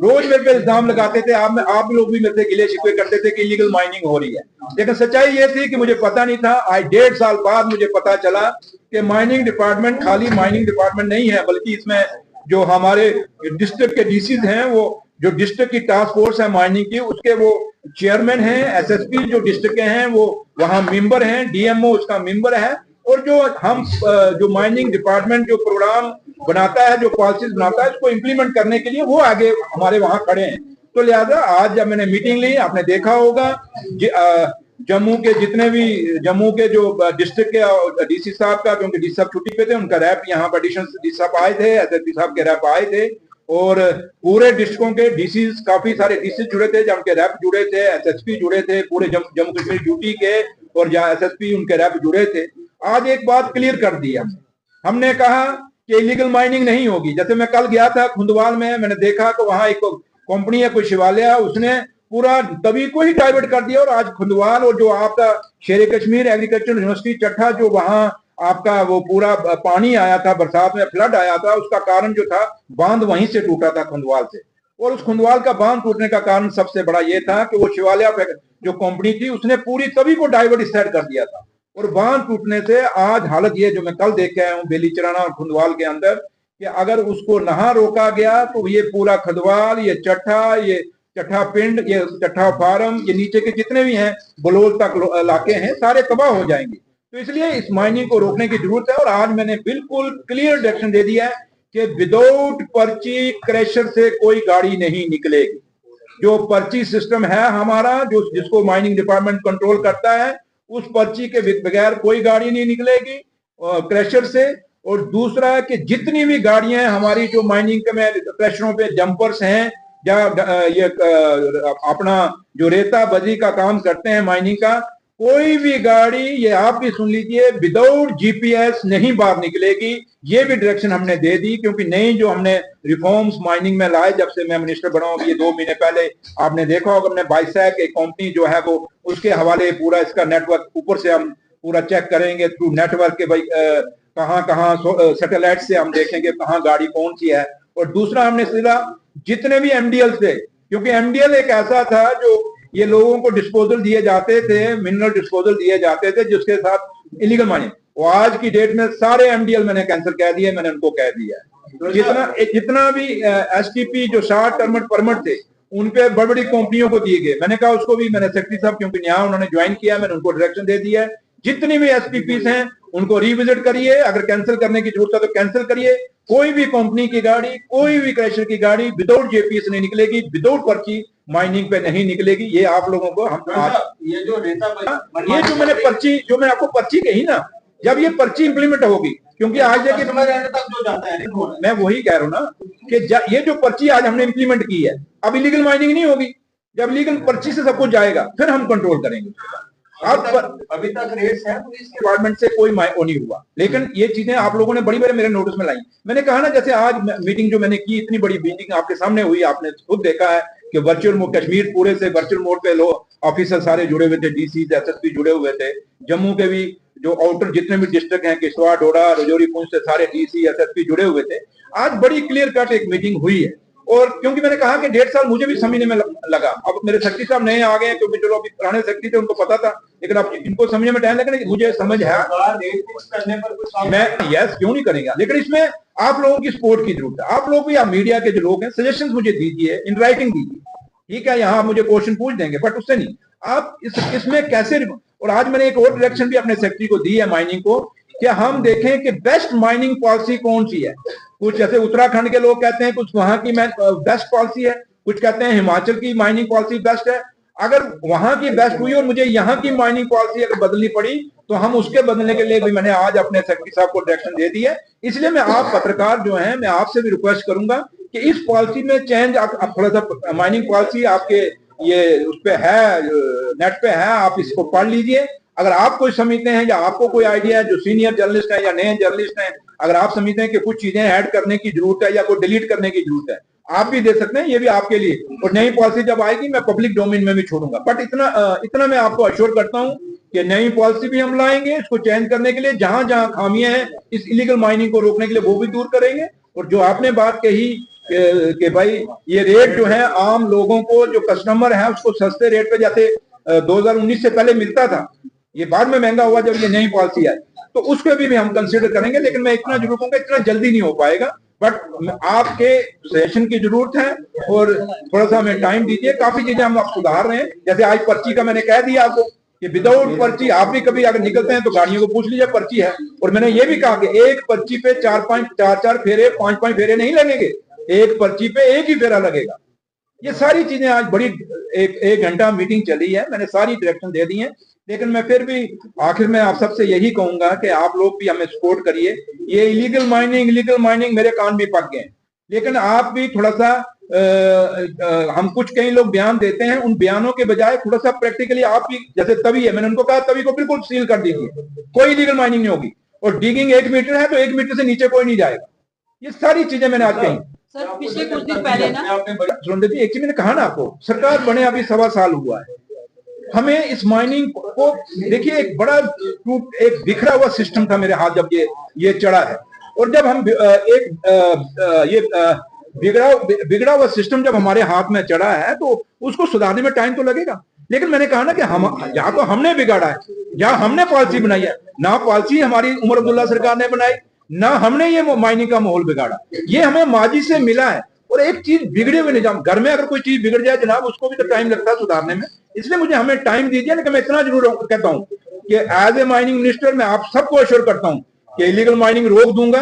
रोज मेरे पे इल्जाम लगाते थे, आप लोग भी मेरे से गिले शिकवे करते थे कि इलीगल माइनिंग हो रही है। लेकिन सच्चाई ये थी कि मुझे पता नहीं था। आज 1.5 साल बाद मुझे पता चला कि माइनिंग डिपार्टमेंट खाली माइनिंग डिपार्टमेंट नहीं है, बल्कि इसमें जो हमारे डिस्ट्रिक्ट के डीसीज हैं, वो जो डिस्ट्रिक्ट की टास्क फोर्स है माइनिंग की, उसके वो चेयरमैन हैं, एसएसपी जो डिस्ट्रिक्ट के हैं वो वहां मेंबर हैं, डीएमओ उसका मेंबर है, और जो हम जो माइनिंग डिपार्टमेंट जो प्रोग्राम बनाता है, जो पॉलिसीज बनाता है, उसको इम्प्लीमेंट करने के लिए वो आगे हमारे वहां खड़े हैं। तो लिहाजा आज जब मैंने मीटिंग ली, आपने देखा होगा जम्मू के जितने भी जम्मू के जो डिस्ट्रिक्ट के डीसी साहब का, क्योंकि डीसी साहब छुट्टी पे थे, उनका रैप यहाँ पर एडिशनल डीसी साहब आए थे, एसएसपी साहब के रैप आए थे, और पूरे डिस्ट्रिक्टों के डीसी, काफी सारे डीसी जुड़े थे, जब उनके रैप जुड़े थे, एसएसपी जुड़े थे, पूरे जम्मू कश्मीर ड्यूटी के, और जहाँ एसएसपी उनके रैप जुड़े थे। आज एक बात क्लियर कर दी हमने कहा कि इलीगल माइनिंग नहीं होगी। जैसे मैं कल गया था खुंदवाल में, मैंने देखा कि वहां एक कंपनी है कोई शिवालय, उसने पूरा तभी को ही डाइवर्ट कर दिया, और आज खुंदवाल और जो आपका शेर कश्मीर एग्रीकल्चर यूनिवर्सिटी चट्ठा, जो वहां आपका वो पूरा पानी आया था, बरसात में फ्लड आया था, उसका कारण जो था बांध वहीं से टूटा था खुंदवाल से। और उस खुंदवाल का बांध टूटने का कारण सबसे बड़ा ये था कि वो शिवालय जो कंपनी थी उसने पूरी तभी को डाइवर्ट इस साइड कर दिया था, और बांध टूटने से आज हालत ये जो मैं कल देख के आया हूँ बेली चराना और खुंदवाल के अंदर, कि अगर उसको नहा रोका गया तो ये पूरा खुंदवाल, ये चट्ठा पिंड, ये चट्ठा फार्म, ये नीचे के जितने भी हैं बलोल तक इलाके हैं, सारे तबाह हो जाएंगे। तो इसलिए इस माइनिंग को रोकने की जरूरत है। और आज मैंने बिल्कुल क्लियर डायरेक्शन दे दिया है कि विदाउट पर्ची क्रैशर से कोई गाड़ी नहीं निकलेगी। जो पर्ची सिस्टम है हमारा, जो जिसको माइनिंग डिपार्टमेंट कंट्रोल करता है, उस पर्ची के बगैर कोई गाड़ी नहीं निकलेगी क्रैशर से। और दूसरा है कि जितनी भी गाड़ियां हैं हमारी जो माइनिंग के में क्रैशरों पे जंपर्स हैं, या ये अपना जो रेता बजरी का काम करते हैं माइनिंग का, कोई भी गाड़ी, ये आप भी सुन लीजिए, विदाउट जीपीएस नहीं बाहर निकलेगी। ये भी डायरेक्शन हमने दे दी, क्योंकि नई जो हमने रिफॉर्म्स माइनिंग में लाए जब से मैं मिनिस्टर बना हूं, ये 2 महीने पहले आपने देखा होगा, हमने बाइसैक एक कंपनी जो है वो उसके हवाले पूरा इसका नेटवर्क ऊपर से हम पूरा चेक करेंगे थ्रू नेटवर्क के, भाई कहाँ कहाँ सैटेलाइट से हम देखेंगे कहाँ गाड़ी कौन सी है। और दूसरा हमने सीधा जितने भी एमडीएल थे, क्योंकि एमडीएल एक ऐसा था जो ये लोगों को डिस्पोजल दिए जाते थे, मिनरल डिस्पोजल दिए जाते थे जिसके साथ इलीगल माइनिंग, वो आज की डेट में सारे एमडीएल मैंने कैंसिल कह दिए, मैंने उनको कह दिया है। जितना भी एसटीपी जो शॉर्ट टर्म परमिट थे उनपे बड़ी बड़ी कंपनियों को दिए गए, मैंने कहा उसको भी, मैंने सेक्रेटरी साहब क्योंकि यहाँ उन्होंने ज्वाइन किया, मैंने उनको डायरेक्शन दे दिया है, जितनी भी एसपीपीस हैं उनको रिविजिट करिए, अगर कैंसिल करने की जरूरत है तो कैंसिल करिए। कोई भी कंपनी की गाड़ी, कोई भी क्रैशर की गाड़ी विदाउट जेपीएस नहीं निकलेगी, विदाउट पर्ची माइनिंग पे नहीं निकलेगी। ये आप लोगों को हम ये जो रेता ये जो मैंने पर्ची, जो मैं आपको पर्ची कही ना, जब ये पर्ची इंप्लीमेंट होगी, क्योंकि आज देखिए तक जो जाता है, मैं वही कह रहा हूँ ना कि ये जो पर्ची आज हमने इंप्लीमेंट की है, अब इलीगल माइनिंग नहीं होगी। जब लीगल पर्ची से सब कुछ जाएगा फिर हम कंट्रोल करेंगे। अभी तक रेट्स है पुलिस के डिपार्टमेंट से कोई वो नहीं हुआ, लेकिन ये चीजें आप लोगों ने बड़ी बड़ी मेरे नोटिस में लाई। मैंने कहा ना, जैसे आज मीटिंग जो मैंने की, इतनी बड़ी मीटिंग आपके सामने हुई, आपने खुद देखा है कि वर्चुअल मोड, कश्मीर पूरे से वर्चुअल मोड पे लोग ऑफिसर सारे जुड़े हुए थे, डीसी एसएसपी जुड़े हुए थे, जम्मू के भी जो आउटर जितने भी डिस्ट्रिक्ट हैं, किश्तवाड़, डोडा, राजौरी, पुंछ से सारे डीसी एसएसपी जुड़े हुए थे। आज बड़ी क्लियर कट एक मीटिंग हुई है। और क्योंकि मैंने कहा कि 1.5 साल मुझे भी समझने में लगा, अब मेरे सेक्रेटरी साहब नए आ गए, क्योंकि जो अभी पुराने सेक्रेटरी थे उनको पता था, लेकिन अब इनको समझने में टाइम लगा, मुझे समझ है, मैं यस क्यों नहीं करेगा, लेकिन इसमें आप लोगों की सपोर्ट की जरूरत है। आप लोग भी, आप मीडिया के जो लोग हैं, सजेशन मुझे दीजिए, इन राइटिंग दीजिए, ठीक है, यहाँ मुझे क्वेश्चन पूछ देंगे, बट उससे नहीं, आप इसमें कैसे। और आज मैंने एक और डायरेक्शन भी अपने सेक्रेटरी को दी है माइनिंग को, कि हम देखें कि बेस्ट माइनिंग पॉलिसी कौन सी है। कुछ जैसे उत्तराखंड के लोग कहते हैं कुछ वहां की बेस्ट पॉलिसी है, कुछ कहते हैं हिमाचल की माइनिंग पॉलिसी बेस्ट है। अगर वहां की बेस्ट हुई और मुझे यहाँ की माइनिंग पॉलिसी अगर बदलनी पड़ी तो हम उसके बदलने के लिए भी मैंने आज अपने सेक्रेटरी साहब को डायरेक्शन दे दी है। इसलिए मैं आप पत्रकार जो हैं, मैं आपसे भी रिक्वेस्ट करूंगा कि इस पॉलिसी में चेंज, आप थोड़ा सा माइनिंग पॉलिसी आपके ये उस पे है, नेट पे है, आप इसको पढ़ लीजिए। अगर आप कोई समझते हैं या आपको कोई आइडिया है, जो सीनियर जर्नलिस्ट है या नए जर्नलिस्ट हैं, अगर आप समझते हैं कि कुछ चीजें ऐड करने की जरूरत है या कोई डिलीट करने की जरूरत है, आप भी दे सकते हैं, ये भी आपके लिए। और नई पॉलिसी जब आएगी मैं पब्लिक डोमेन में भी छोड़ूंगा। बट इतना मैं आपको अश्योर करता हूं कि नई पॉलिसी भी हम लाएंगे इसको चेंज करने के लिए, जहां जहां खामियां हैं इस इलीगल माइनिंग को रोकने के लिए वो भी दूर करेंगे। और जो आपने बात कही कि भाई ये रेट जो है आम लोगों को, जो कस्टमर है उसको सस्ते रेट पे जैसे 2019 से पहले मिलता था, ये बाद में महंगा हुआ जब ये नई पॉलिसी आई, तो उसको भी हम कंसिडर करेंगे। लेकिन मैं इतना जरूर कहूंगा, इतना जल्दी नहीं हो पाएगा, बट आपके सेशन की जरूरत है और थोड़ा सा हमें टाइम दीजिए। काफी चीजें हम आप सुधार रहे हैं, जैसे आज पर्ची का मैंने कह दिया आपको कि विदाउट पर्ची आप भी कभी अगर निकलते हैं तो गाड़ियों को पूछ लीजिए पर्ची है। और मैंने ये भी कहा कि एक पर्ची पे 4 फेरे 5 फेरे नहीं लगेंगे, एक पर्ची पे एक ही फेरा लगेगा। ये सारी चीजें आज बड़ी एक घंटा मीटिंग चली है, मैंने सारी डायरेक्शन दे दी है। लेकिन मैं फिर भी आखिर में आप सबसे यही कहूंगा कि आप लोग भी हमें सपोर्ट करिए। ये इलीगल माइनिंग मेरे कान भी पक गए, लेकिन आप भी थोड़ा सा हम कुछ कई लोग बयान देते हैं, उन बयानों के बजाय थोड़ा सा प्रैक्टिकली आप भी, जैसे तवी है, मैंने उनको कहा तवी को बिल्कुल सील कर दीजिए, कोई इलीगल माइनिंग नहीं होगी। और डिगिंग 1 मीटर है तो 1 मीटर से नीचे कोई नहीं जाएगा। ये सारी चीजें मैंने आज कही। सर पिछले कुछ दिन पहले ना सुरेंद्र जी, एक चीज मैंने कहा ना आपको, सरकार बने अभी 1.25 साल हुआ है, हमें इस माइनिंग को देखिए, एक बड़ा एक बिखरा हुआ सिस्टम था मेरे हाथ जब ये चढ़ा है। और जब हम बिगड़ा हुआ सिस्टम जब हमारे हाथ में चढ़ा है तो उसको सुधारने में टाइम तो लगेगा। लेकिन मैंने कहा ना कि हम या तो हमने बिगाड़ा है या हमने पॉलिसी बनाई है। ना पॉलिसी हमारी उमर अब्दुल्ला सरकार ने बनाई, ना हमने ये माइनिंग का माहौल बिगाड़ा, ये हमें माजी से मिला है। और एक चीज बिगड़े हुए निजाम, घर में अगर कोई चीज बिगड़ जाए जनाब, उसको भी तो टाइम लगता है सुधारने में। इसलिए मुझे हमें टाइम दीजिए। लेकिन मैं इतना जरूर कहता हूं कि एज ए माइनिंग मिनिस्टर मैं आप सबको अश्योर करता हूं कि इलीगल माइनिंग रोक दूंगा।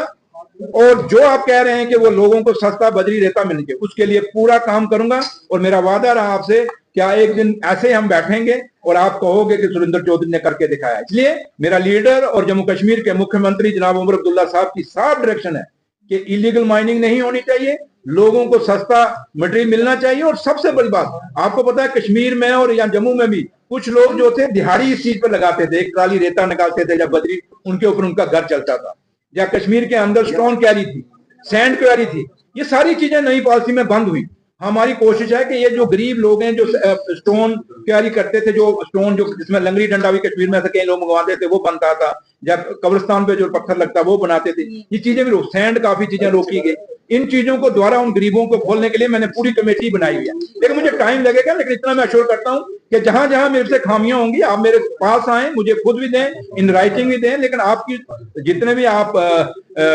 और जो आप कह रहे हैं कि वो लोगों को सस्ता बजरी रेता मिल जाए, उसके लिए पूरा काम करूंगा। और मेरा वादा रहा आपसे, क्या एक दिन ऐसे हम बैठेंगे और आप कहोगे कि सुरेंद्र चौधरी ने करके दिखाया। इसलिए मेरा लीडर और जम्मू कश्मीर के मुख्यमंत्री जनाब उमर अब्दुल्ला साहब की साफ डायरेक्शन है कि इलीगल माइनिंग नहीं होनी चाहिए, लोगों को सस्ता मटेरियल मिलना चाहिए। और सबसे बड़ी बात, आपको पता है कश्मीर में और या जम्मू में भी कुछ लोग जो थे दिहाड़ी इस चीज पर लगाते थे, एक ट्राली रेता निकालते थे, जब बजरी उनके ऊपर उनका घर चलता था। या कश्मीर के अंदर स्टोन क्वारी थी, सैंड क्वारी थी, ये सारी चीजें नई पॉलिसी में बंद हुई। हमारी कोशिश है कि ये जो गरीब लोग हैं जो स्टोन क्वारी करते थे, जो स्टोन जो जिसमें लंगड़ी डंडा भी कश्मीर में से कई लोग मंगवाते थे वो बनता था, जब कब्रिस्तान पे जो पत्थर लगता वो बनाते थे, ये चीजें भी सैंड काफी चीजें रोकी गई। इन चीजों को द्वारा उन गरीबों को खोलने के लिए मैंने पूरी कमेटी बनाई हुई है। लेकिन मुझे टाइम लगेगा, लेकिन इतना मैं अश्योर करता हूं कि जहां जहां मेरे से खामियां होंगी आप मेरे पास आए, मुझे खुद भी दें, इन राइटिंग भी दें। लेकिन आपकी जितने भी आप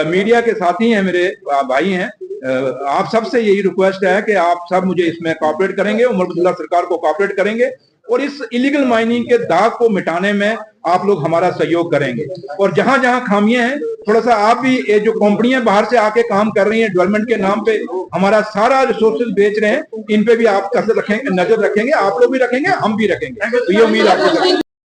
मीडिया के साथी हैं, मेरे भाई हैं, आप सबसे यही रिक्वेस्ट है कि आप सब मुझे इसमें कोऑपरेट करेंगे, उमर अब्दुल्ला सरकार को कोऑपरेट करेंगे और इस इलीगल माइनिंग के दाग को मिटाने में आप लोग हमारा सहयोग करेंगे। और जहां जहां खामियां हैं, थोड़ा सा आप भी, ये जो कंपनियां बाहर से आके काम कर रही हैं डेवलपमेंट के नाम पे हमारा सारा रिसोर्सेज बेच रहे हैं, इन पे भी आप नजर रखेंगे, आप लोग भी रखेंगे, हम भी रखेंगे। तो ये उम्मीद आपको